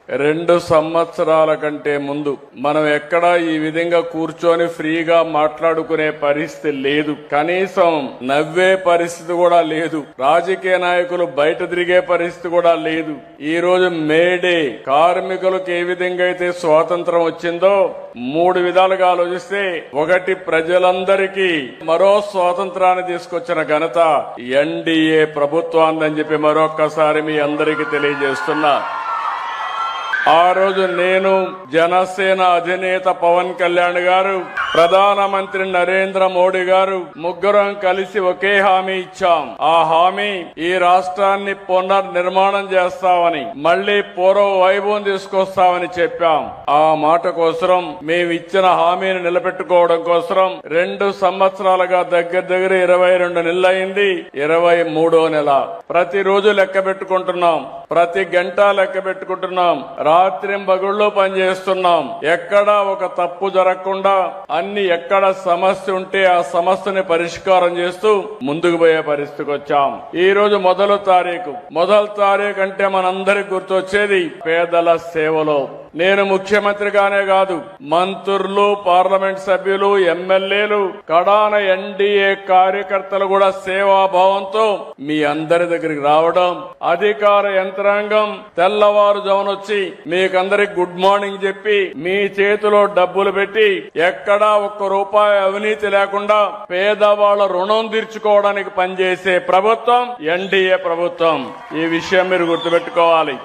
2 సంవత్సరాల కంటే ముందు మనం ఎక్కడా ఈ విధంగా కూర్చొని ఫ్రీగా మాట్లాడుకునే పరిస్థితి లేదు. కనీసం నవ్వే పరిస్థితి కూడా లేదు. రాజకీయ నాయకులు బయట తిరిగే పరిస్థితి కూడా లేదు. ఈ రోజు మేడే కార్మికులకు ఏ విధంగా అయితే స్వాతంత్రం వచ్చిందో 3 విధాలుగా ఆలోచిస్తే, ఒకటి ప్రజలందరికీ మరో స్వాతంత్రాన్ని తీసుకొచ్చిన ఘనత ఎన్డీఏ ప్రభుత్వాన్ని చెప్పి మరొక్కసారి మీ అందరికీ తెలియజేస్తున్నా. ఆ రోజు నేను, జనసేన అధినేత పవన్ కళ్యాణ్ గారు, ప్రధానమంత్రి నరేంద్ర మోడీ గారు ముగ్గురం కలిసి ఒకే హామీ ఇచ్చాం. ఆ హామీ ఈ రాష్ట్రాన్ని పునర్నిర్మాణం చేస్తామని, మళ్లీ పూర్వ వైభవం తీసుకొస్తామని చెప్పాం. ఆ మాట కోసం మేము ఇచ్చిన హామీని నిలబెట్టుకోవడం కోసం 2 సంవత్సరాలుగా దగ్గర 22 నెలలు అయింది. 23వ నెల ప్రతిరోజు లెక్క పెట్టుకుంటున్నాం. ప్రతి గంట లెక్క పెట్టుకుంటున్నాం. రాత్రింబగళ్ళు పనిచేస్తున్నాం. ఎక్కడా ఒక తప్పు జరగకుండా ఎక్కడ సమస్య ఉంటే ఆ సమస్యని పరిష్కారం చేస్తూ ముందుకు పోయే పరిస్థితికి వచ్చాం. ఈ రోజు మొదటి తారీఖు అంటే మనందరికి గుర్తొచ్చేది పేదల సేవలో. నేను ముఖ్యమంత్రిగానే కాదు, మంత్రులు, పార్లమెంట్ సభ్యులు, ఎమ్మెల్యేలు, కడాన ఎన్డీఏ కార్యకర్తలు కూడా సేవాభావంతో మీ అందరి దగ్గరికి రావడం, అధికార యంత్రాంగం తెల్లవారుజామునొచ్చి మీకందరికి గుడ్ మార్నింగ్ చెప్పి మీ చేతిలో డబ్బులు పెట్టి ఎక్కడా ₹1 అవినీతి లేకుండా పేదవాళ్ల రుణం తీర్చుకోవడానికి పనిచేసే ప్రభుత్వం ఎన్డీఏ ప్రభుత్వం. ఈ విషయం మీరు గుర్తుపెట్టుకోవాలి.